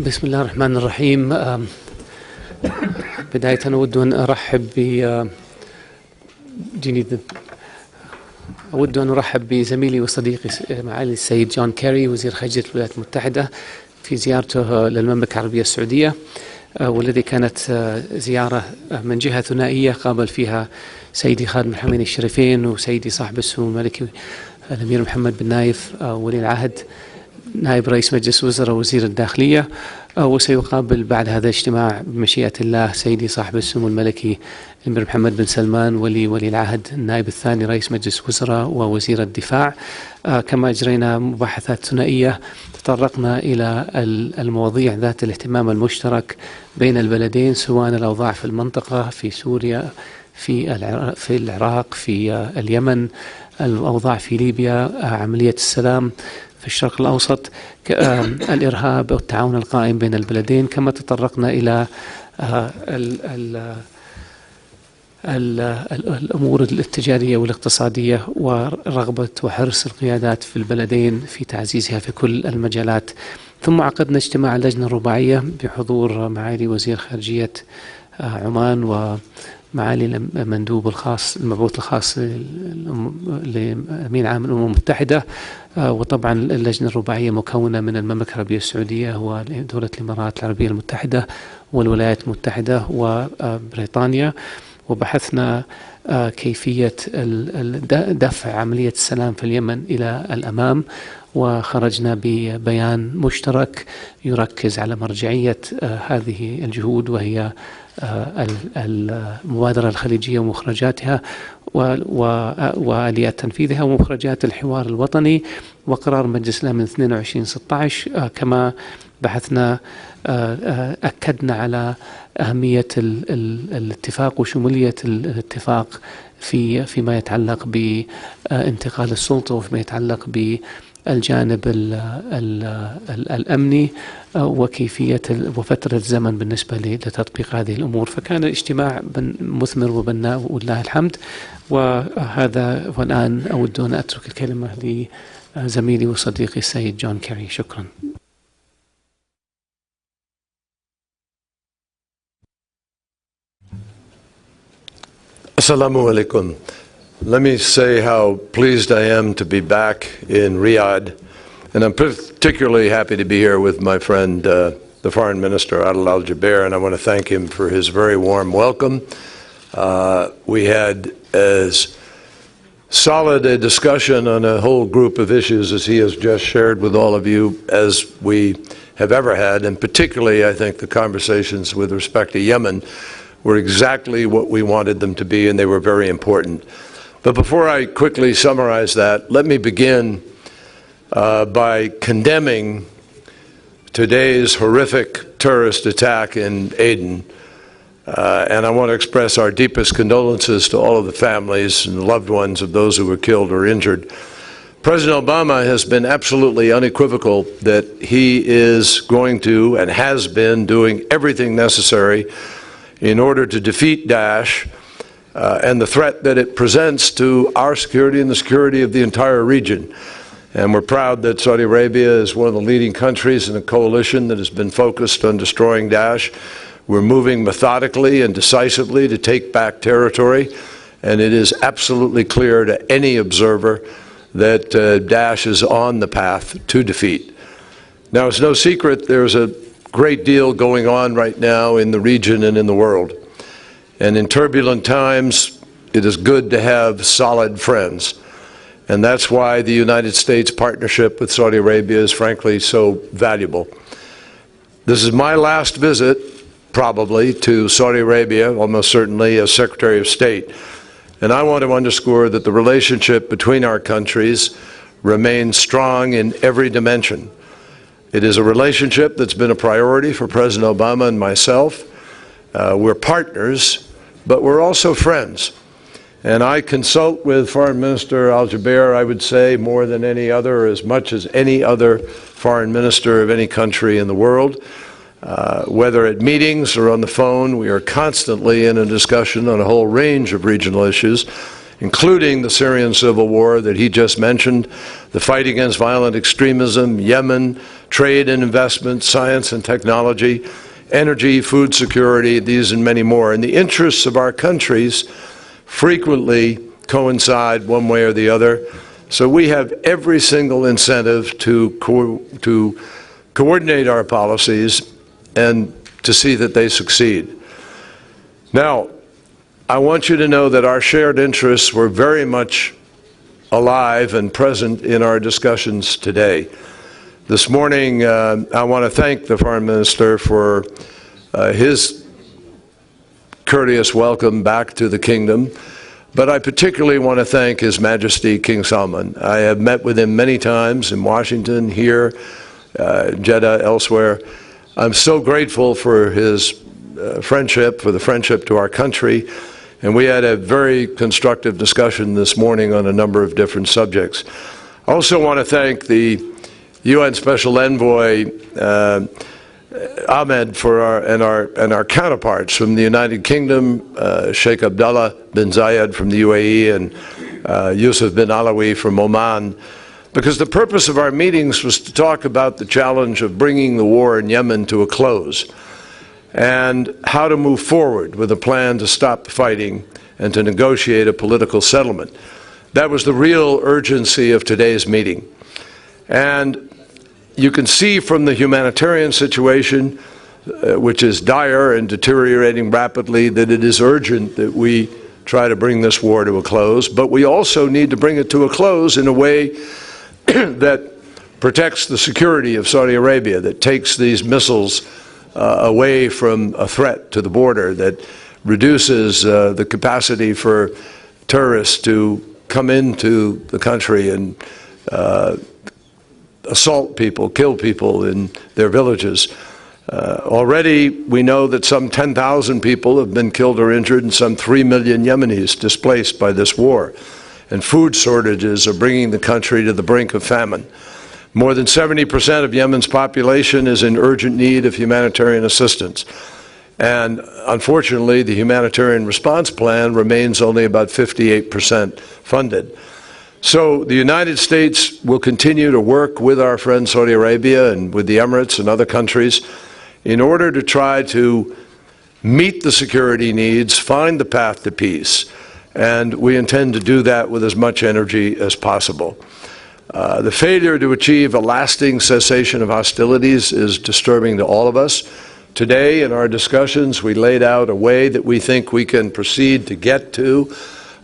بسم الله الرحمن الرحيم. بداية أود أن أرحب بزميلي وصديقي معالي السيد جون كيري وزير خارجية الولايات المتحدة في زيارته للمملكة العربية السعودية، والذي كانت زيارة من جهة ثنائية قابل فيها سيدي خادم الحرمين الشريفين وسيدي صاحب السمو الملكي الأمير محمد بن نايف ولي العهد نائب رئيس مجلس وزراء وزير الداخلية، وسيقابل بعد هذا الاجتماع بمشيئة الله سيدي صاحب السمو الملكي الأمير محمد بن سلمان ولي العهد النائب الثاني رئيس مجلس وزراء ووزير الدفاع. كما أجرينا مباحثات ثنائية تطرقنا إلى المواضيع ذات الاهتمام المشترك بين البلدين، سواء الأوضاع في المنطقة، في سوريا، في العراق، في اليمن، الأوضاع في ليبيا، عملية السلام في الشرق الأوسط، الإرهاب والتعاون القائم بين البلدين. كما تطرقنا إلى الأمور التجارية والاقتصادية ورغبة وحرص القيادات في البلدين في تعزيزها في كل المجالات. ثم عقدنا اجتماع اللجنة الرباعية بحضور معالي وزير خارجية عمان ومعالي المندوب الخاص المبعوث الخاص لأمين عام الأمم المتحدة. وطبعا اللجنة الرباعية مكونة من المملكة العربية السعودية ودولة الإمارات العربية المتحدة والولايات المتحدة وبريطانيا، وبحثنا كيفية دفع عملية السلام في اليمن إلى الأمام، وخرجنا ببيان مشترك يركز على مرجعية هذه الجهود، وهي المبادرة الخليجية ومخرجاتها وآليات تنفيذها ومخرجات الحوار الوطني وقرار مجلس الأمن 2216. كما بحثنا أكدنا على أهمية الاتفاق وشمولية الاتفاق فيما يتعلق بانتقال السلطة وفيما يتعلق بالجانب الأمني وكيفية وفترة الزمن بالنسبة لتطبيق هذه الأمور. فكان الاجتماع مثمر وبناء ولله الحمد. وهذا، والآن أود أن أترك الكلمة لزميلي وصديقي السيد جون كيري. شكرا. Assalamu alaikum. Let me say how pleased I am to be back in Riyadh, and I'm particularly happy to be here with my friend, the Foreign Minister, Adil al-Jabir, and I want to thank him for his very warm welcome. We had as solid a discussion on a whole group of issues as he has just shared with all of you as we have ever had, and particularly I think the conversations with respect to Yemen were exactly what we wanted them to be, and they were very important. But before I quickly summarize that, let me begin by condemning today's horrific terrorist attack in Aden. And I want to express our deepest condolences to all of the families and loved ones of those who were killed or injured. President Obama has been absolutely unequivocal that he is going to and has been doing everything necessary in order to defeat Daesh and the threat that it presents to our security and the security of the entire region. And we're proud that Saudi Arabia is one of the leading countries in a coalition that has been focused on destroying Daesh. We're moving methodically and decisively to take back territory, and it is absolutely clear to any observer that Daesh is on the path to defeat. Now, it's no secret there's a great deal going on right now in the region and in the world. And in turbulent times, it is good to have solid friends. And that's why the United States partnership with Saudi Arabia is frankly so valuable. This is my last visit, probably, to Saudi Arabia, almost certainly as Secretary of State. And I want to underscore that the relationship between our countries remains strong in every dimension. It is a relationship that's been a priority for President Obama and myself. We're partners, but we're also friends. And I consult with Foreign Minister al-Jabir, I would say, more than any other, or as much as any other foreign minister of any country in the world. Whether at meetings or on the phone, we are constantly in a discussion on a whole range of regional issues, including the Syrian civil war that he just mentioned, the fight against violent extremism, Yemen, trade and investment, science and technology, energy, food security, these and many more. And the interests of our countries frequently coincide one way or the other. So we have every single incentive to coordinate our policies and to see that they succeed. Now, I want you to know that our shared interests were very much alive and present in our discussions today. This morning, I want to thank the Foreign Minister for his courteous welcome back to the Kingdom, but I particularly want to thank His Majesty King Salman. I have met with him many times in Washington, here, Jeddah, elsewhere. I'm so grateful for his friendship, for the friendship to our country, and we had a very constructive discussion this morning on a number of different subjects. I also want to thank the UN Special Envoy Ahmed and our counterparts from the United Kingdom, Sheikh Abdullah bin Zayed from the UAE and Yusuf bin Alawi from Oman, because the purpose of our meetings was to talk about the challenge of bringing the war in Yemen to a close and how to move forward with a plan to stop fighting and to negotiate a political settlement. That was the real urgency of today's meeting. And you can see from the humanitarian situation, which is dire and deteriorating rapidly, that it is urgent that we try to bring this war to a close, but we also need to bring it to a close in a way that protects the security of Saudi Arabia, that takes these missiles away from a threat to the border, that reduces the capacity for terrorists to come into the country and assault people, kill people in their villages. Already we know that some 10,000 people have been killed or injured and some 3 million Yemenis displaced by this war. And food shortages are bringing the country to the brink of famine. More than 70% of Yemen's population is in urgent need of humanitarian assistance. And unfortunately, the humanitarian response plan remains only about 58% funded. So the United States will continue to work with our friend Saudi Arabia and with the Emirates and other countries in order to try to meet the security needs, find the path to peace, and we intend to do that with as much energy as possible. The failure to achieve a lasting cessation of hostilities is disturbing to all of us. Today, in our discussions, we laid out a way that we think we can proceed to get to,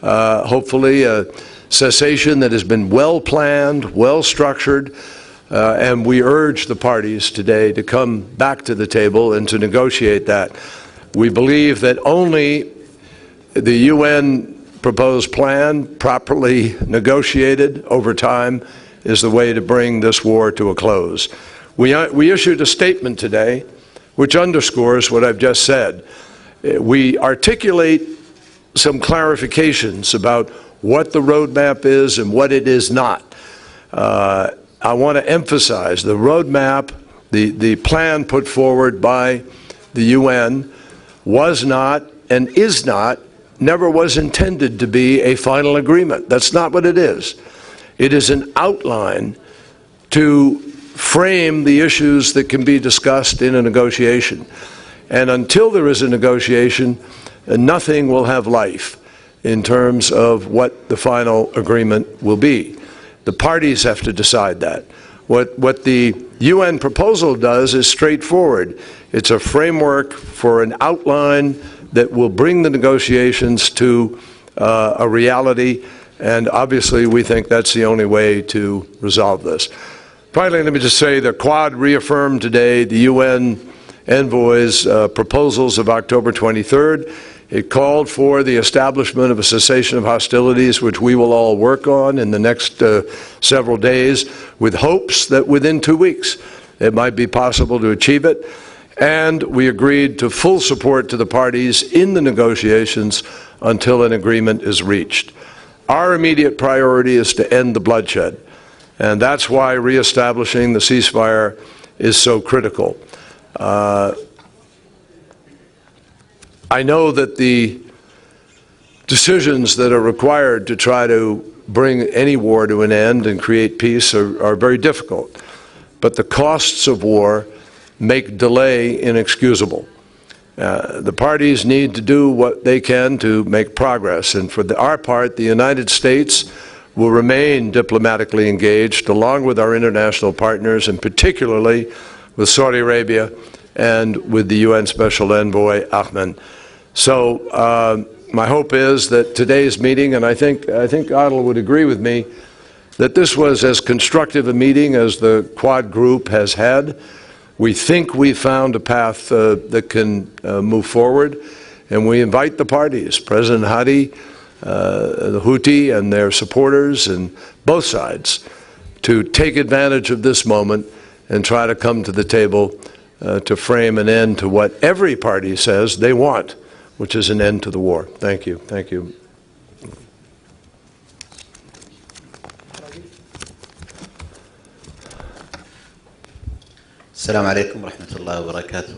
hopefully, a cessation that has been well planned, well structured, and we urge the parties today to come back to the table and to negotiate that. We believe that only the UN proposed plan, properly negotiated over time, is the way to bring this war to a close. We issued a statement today which underscores what I've just said. We articulate some clarifications about what the roadmap is and what it is not. I want to emphasize the roadmap, the plan put forward by the UN was not and is not, never was intended to be a final agreement. That's not what it is. It is an outline to frame the issues that can be discussed in a negotiation. And until there is a negotiation, nothing will have life in terms of what the final agreement will be. The parties have to decide that. What the UN proposal does is straightforward. It's a framework for an outline that will bring the negotiations to a reality, and obviously we think that's the only way to resolve this. Finally, let me just say the Quad reaffirmed today the UN envoy's proposals of October 23rd. It called for the establishment of a cessation of hostilities, which we will all work on in the next several days, with hopes that within 2 weeks it might be possible to achieve it. And we agreed to full support to the parties in the negotiations until an agreement is reached. Our immediate priority is to end the bloodshed, and that's why reestablishing the ceasefire is so critical. I know that the decisions that are required to try to bring any war to an end and create peace are very difficult. but the costs of war make delay inexcusable. The parties need to do what they can to make progress, and for our part, the United States will remain diplomatically engaged along with our international partners, and particularly with Saudi Arabia and with the UN Special Envoy Ahmed. So my hope is that today's meeting, and I think Adil would agree with me, that this was as constructive a meeting as the Quad Group has had. We think we found a path that can move forward, and we invite the parties, President Hadi, the Houthi and their supporters, and both sides, to take advantage of this moment and try to come to the table to frame an end to what every party says they want, which is an end to the war. Thank you. Thank you. السلام عليكم ورحمة الله وبركاته.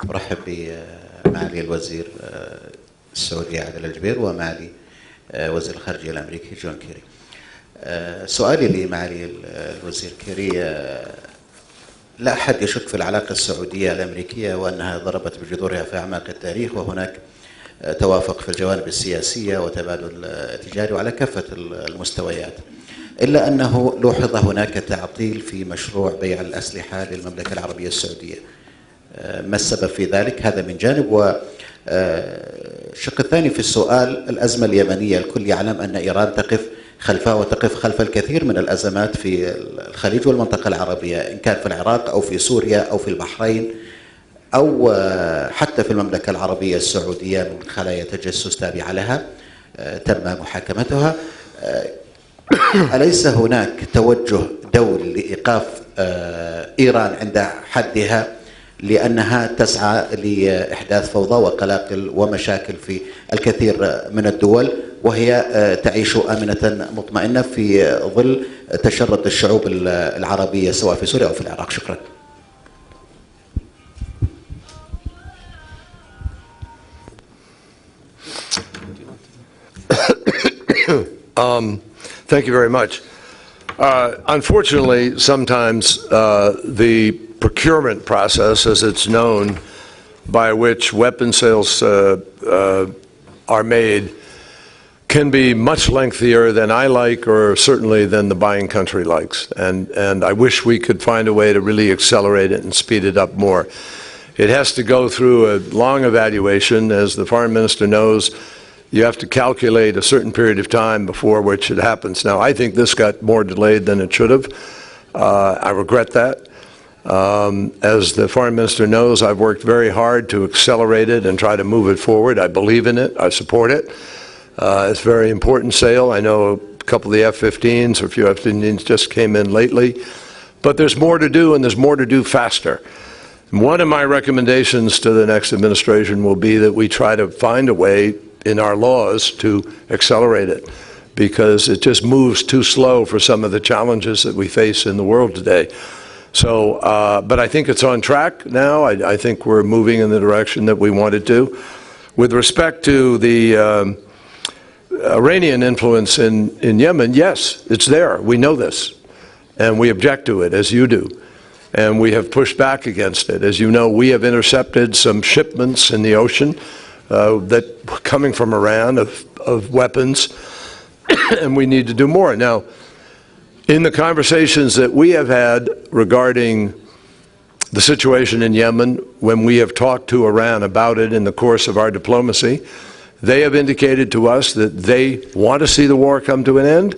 أرحب بمعالي الوزير السعودية عادل الجبير ومعالي وزير الخارجية الامريكي جون كيري. سؤالي لمعالي الوزير كيري، لا أحد يشك في العلاقة السعودية الامريكية وأنها ضربت بجذورها في أعماق التاريخ، وهناك توافق في الجوانب السياسية وتبادل تجاري وعلى كافة المستويات، إلا أنه لوحظ هناك تعطيل في مشروع بيع الأسلحة للمملكة العربية السعودية. ما السبب في ذلك؟ هذا من جانب. والشق الثاني في السؤال الأزمة اليمنية، الكل يعلم أن إيران تقف خلفها وتقف خلف الكثير من الأزمات في الخليج والمنطقة العربية، إن كان في العراق أو في سوريا أو في البحرين أو حتى في المملكة العربية السعودية من خلايا تجسس تابعة لها تم محاكمتها. أليس هناك توجه دولي لإيقاف إيران عند حدها، لأنها تسعى لإحداث فوضى وقلاقل ومشاكل في الكثير من الدول، وهي تعيش آمنة مطمئنة في ظل تشرد الشعوب العربية سواء في سوريا أو في العراق؟ شكرا. Thank you very much. Unfortunately, sometimes the procurement process, as it's known, by which weapon sales are made, can be much lengthier than I like, or certainly than the buying country likes. And I wish we could find a way to really accelerate it and speed it up more. It has to go through a long evaluation. As the foreign minister knows, you have to calculate a certain period of time before which it happens. Now, I think this got more delayed than it should have. I regret that. As the foreign minister knows, I've worked very hard to accelerate it and try to move it forward. I believe in it. I support it. It's a very important sale. I know a couple of the F-15s or a few F-15s just came in lately. But there's more to do, and there's more to do faster. One of my recommendations to the next administration will be that we try to find a way in our laws to accelerate it, because it just moves too slow for some of the challenges that we face in the world today. So, but I think it's on track now. I think we're moving in the direction that we wanted to. With respect to the Iranian influence in Yemen, yes, it's there. We know this, and we object to it, as you do. And we have pushed back against it. As you know, we have intercepted some shipments in the ocean that were coming from Iran of weapons, and we need to do more. Now, in the conversations that we have had regarding the situation in Yemen, when we have talked to Iran about it in the course of our diplomacy, they have indicated to us that they want to see the war come to an end,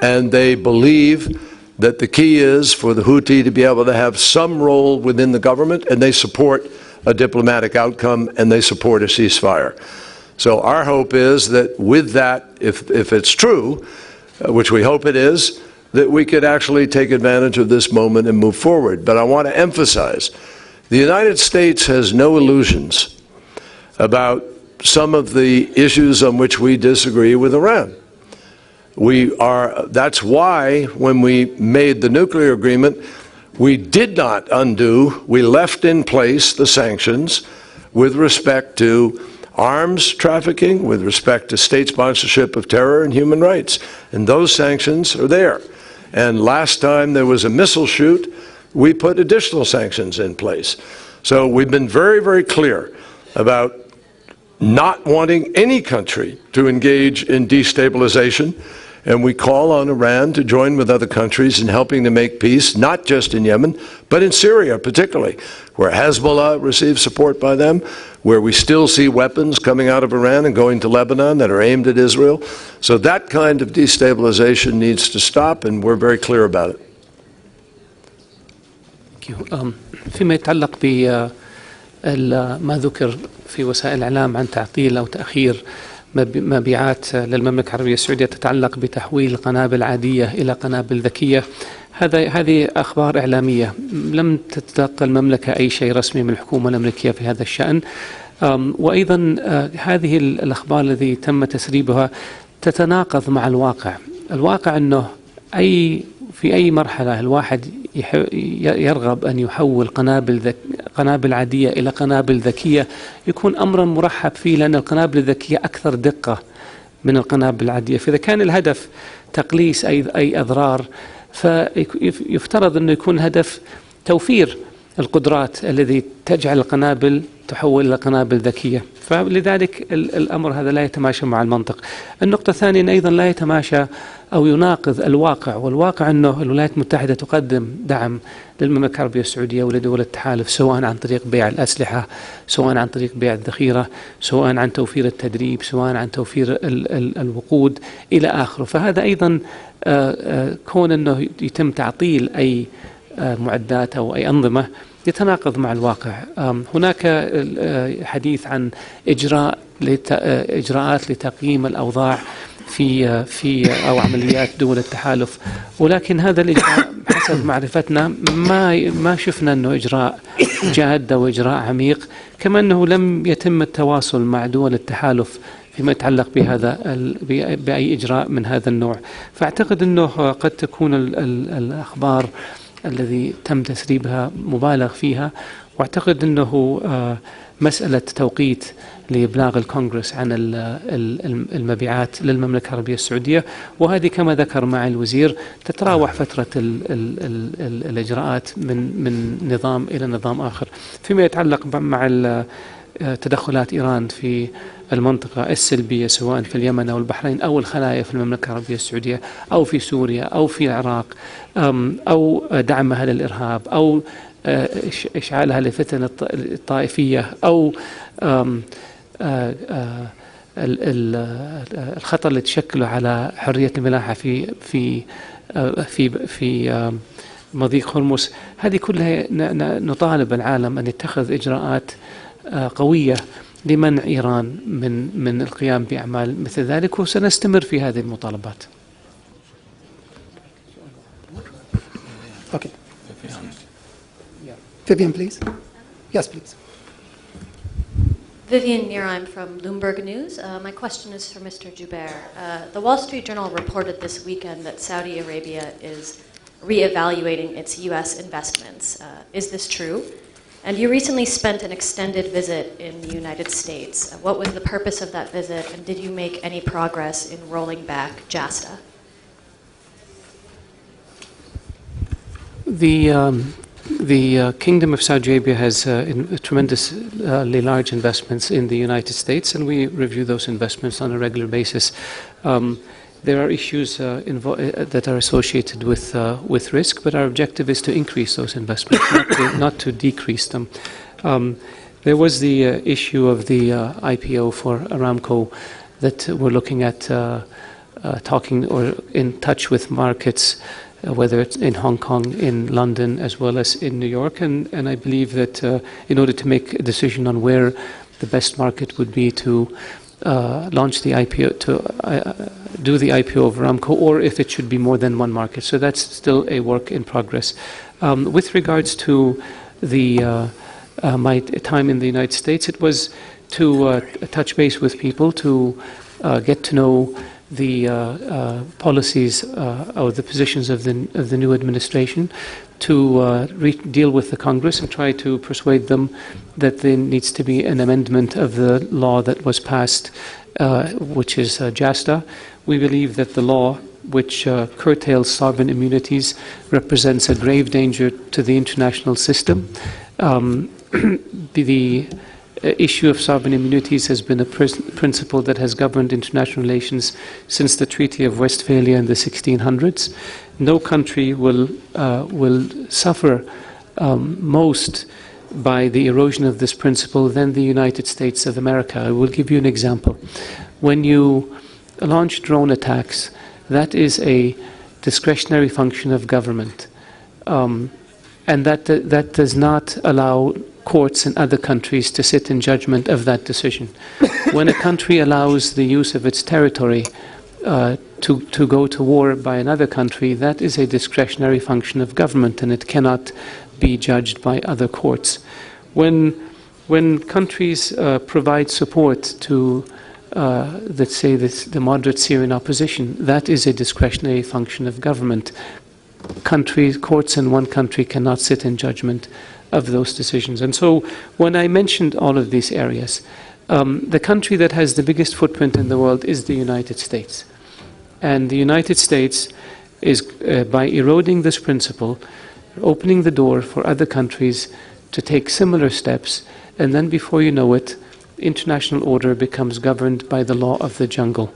and they believe that the key is for the Houthi to be able to have some role within the government, and they support a diplomatic outcome, and they support a ceasefire. So our hope is that with that, if it's true, which we hope it is, that we could actually take advantage of this moment and move forward. But I want to emphasize, the United States has no illusions about some of the issues on which we disagree with Iran. That's why when we made the nuclear agreement, we did not undo, we left in place the sanctions with respect to arms trafficking, with respect to state sponsorship of terror and human rights. And those sanctions are there. And last time there was a missile shoot, we put additional sanctions in place. So we've been very, very clear about not wanting any country to engage in destabilization, and we call on Iran to join with other countries in helping to make peace, not just in Yemen, but in Syria particularly, where Hezbollah receives support by them, where we still see weapons coming out of Iran and going to Lebanon that are aimed at Israel. So that kind of destabilization needs to stop, and we're very clear about it. فيما يتعلق بما ذكر في وسائل الإعلام عن تعطيل أو تأخير مبيعات للمملكة العربية السعودية تتعلق بتحويل قنابل عادية إلى قنابل ذكية، هذه أخبار إعلامية. لم تتلقى المملكة أي شيء رسمي من الحكومة الأمريكية في هذا الشأن. وأيضا هذه الأخبار التي تم تسريبها تتناقض مع الواقع أنه في أي مرحلة الواحد يرغب أن يحول قنابل عادية إلى قنابل ذكية يكون أمرا مرحب فيه، لأن القنابل الذكية أكثر دقة من القنابل العادية. فإذا كان الهدف تقليص أي أضرار، فيفترض أنه يكون هدف توفير القدرات الذي تجعل القنابل تحول إلى قنابل ذكية، فلذلك الأمر هذا لا يتماشى مع المنطق. النقطة الثانية أيضا لا يتماشى أو يناقض الواقع، والواقع أنه الولايات المتحدة تقدم دعم للمملكة العربية السعودية ولدول التحالف، سواء عن طريق بيع الأسلحة، سواء عن طريق بيع الذخيرة، سواء عن توفير التدريب، سواء عن توفير الوقود إلى آخره. فهذا أيضا كون أنه يتم تعطيل أي معدات أو أي أنظمة يتناقض مع الواقع. هناك حديث عن إجراءات لتقييم الأوضاع في أو عمليات دول التحالف، ولكن هذا الإجراء حسب معرفتنا ما شفنا أنه إجراء جاد أو إجراء عميق، كما أنه لم يتم التواصل مع دول التحالف فيما يتعلق بأي إجراء من هذا النوع. فأعتقد أنه قد تكون الأخبار الذي تم تسريبها مبالغ فيها، واعتقد أنه مسألة توقيت لإبلاغ الكونغرس عن المبيعات للمملكة العربية السعودية، وهذه كما ذكر معالي الوزير تتراوح فترة الإجراءات من نظام إلى نظام آخر. فيما يتعلق مع تدخلات إيران في المنطقة السلبية سواء في اليمن أو البحرين أو الخلايا في المملكة العربية السعودية أو في سوريا أو في العراق، أو دعمها للإرهاب أو إشعالها لفتن الطائفية أو الخطر اللي تشكله على حرية الملاحة في مضيق هرمز، هذه كلها نطالب العالم أن يتخذ إجراءات قوية لمنع إيران من القيام بأعمال مثل ذلك، وسنستمر في هذه المطالبات. Okay. Vivian, please. Yes, please. Vivian Nirheim from Bloomberg News. My question is for Mr. Jubair. The Wall Street Journal reported this weekend that Saudi Arabia is reevaluating its U.S. investments. Is this true? And you recently spent an extended visit in the United States. What was the purpose of that visit, and did you make any progress in rolling back JASTA? The Kingdom of Saudi Arabia has tremendously large investments in the United States, and we review those investments on a regular basis. There are issues that are associated with risk, but our objective is to increase those investments, not to decrease them. There was the issue of the IPO for Aramco that we're looking at talking or in touch with markets, whether it's in Hong Kong, in London, as well as in New York. And I believe that in order to make a decision on where the best market would be to launch the IPO, to do the IPO of Aramco, or if it should be more than one market. So that's still a work in progress. With regards to my time in the United States, it was to touch base with people, to get to know the policies or the positions of the new administration, to deal with the Congress and try to persuade them that there needs to be an amendment of the law that was passed, which is JASTA. We believe that the law which curtails sovereign immunities represents a grave danger to the international system. The issue of sovereign immunities has been a principle that has governed international relations since the Treaty of Westphalia in the 1600s. No country will suffer most by the erosion of this principle than the United States of America. I will give you an example. When you launch drone attacks, that is a discretionary function of government, and that does not allow courts in other countries to sit in judgment of that decision. When a country allows the use of its territory to go to war by another country, that is a discretionary function of government, and it cannot be judged by other courts. When countries provide support to, let's say, the moderate Syrian opposition, that is a discretionary function of government. Courts in one country cannot sit in judgment of those decisions. And so when I mentioned all of these areas, the country that has the biggest footprint in the world is the United States. And the United States is, by eroding this principle, opening the door for other countries to take similar steps, and then before you know it, international order becomes governed by the law of the jungle.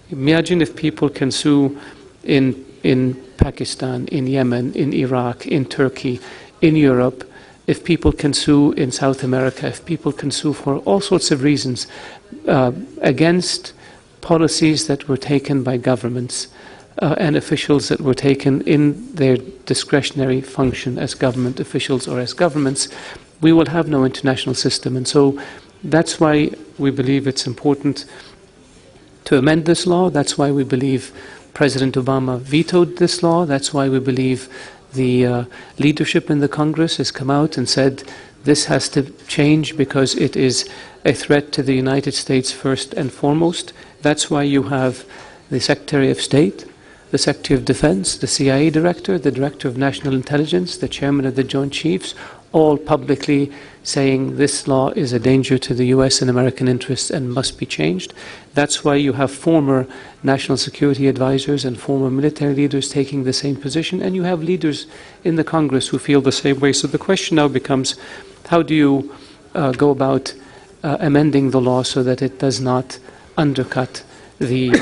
Imagine if people can sue in Pakistan, in Yemen, in Iraq, in Turkey, in Europe, if people can sue in South America, if people can sue for all sorts of reasons against policies that were taken by governments and officials that were taken in their discretionary function as government officials or as governments, we will have no international system. And so that's why we believe it's important to amend this law. That's why we believe President Obama vetoed this law. That's why we believe the leadership in the Congress has come out and said this has to change because it is a threat to the United States first and foremost. That's why you have the Secretary of State, the Secretary of Defense, the CIA Director, the Director of National Intelligence, the Chairman of the Joint Chiefs, all publicly saying this law is a danger to the US and American interests and must be changed. That's why you have former national security advisors and former military leaders taking the same position, and you have leaders in the Congress who feel the same way. So the question now becomes, how do you go about amending the law so that it does not undercut the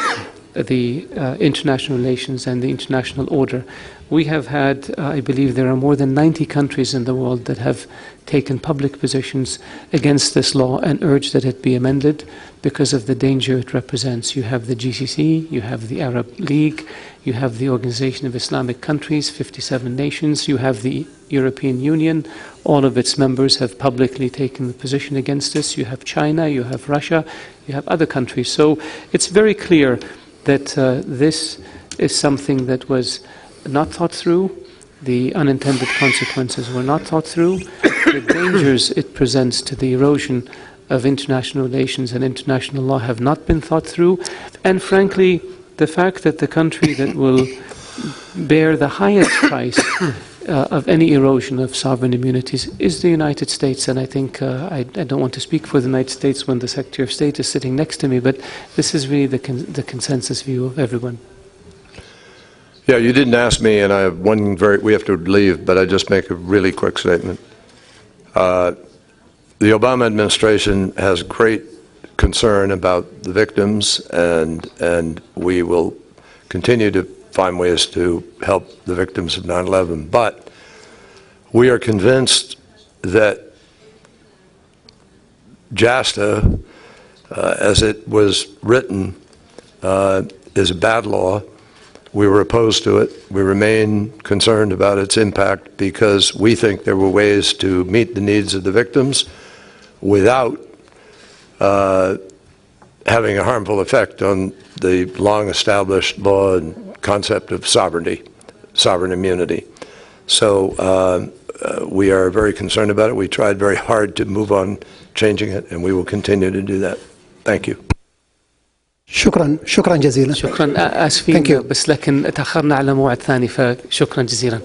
international relations and the international order? We have had, I believe there are more than 90 countries in the world that have taken public positions against this law and urged that it be amended because of the danger it represents. You have the GCC, you have the Arab League, you have the Organization of Islamic Countries, 57 nations, you have the European Union, all of its members have publicly taken the position against this. You have China, you have Russia, you have other countries. So it's very clear that this is something that was not thought through. The unintended consequences were not thought through. The dangers it presents to the erosion of international relations and international law have not been thought through. And frankly, the fact that the country that will bear the highest price of any erosion of sovereign immunities is the United States. And I think, I don't want to speak for the United States when the Secretary of State is sitting next to me, but this is really the consensus view of everyone. Yeah, you didn't ask me, and I have we have to leave, but I just make a really quick statement. The Obama administration has great concern about the victims, and we will continue to find ways to help the victims of 9/11. But we are convinced that JASTA, as it was written, is a bad law. We were opposed to it. We remain concerned about its impact because we think there were ways to meet the needs of the victims without having a harmful effect on the long-established law and concept of sovereign immunity. So we are very concerned about it. We tried very hard to move on changing it, and we will continue to do that. Thank you. شكرا جزيلا. شكرا. آسفين بس لكن تأخرنا على موعد ثاني، فشكرا جزيلا.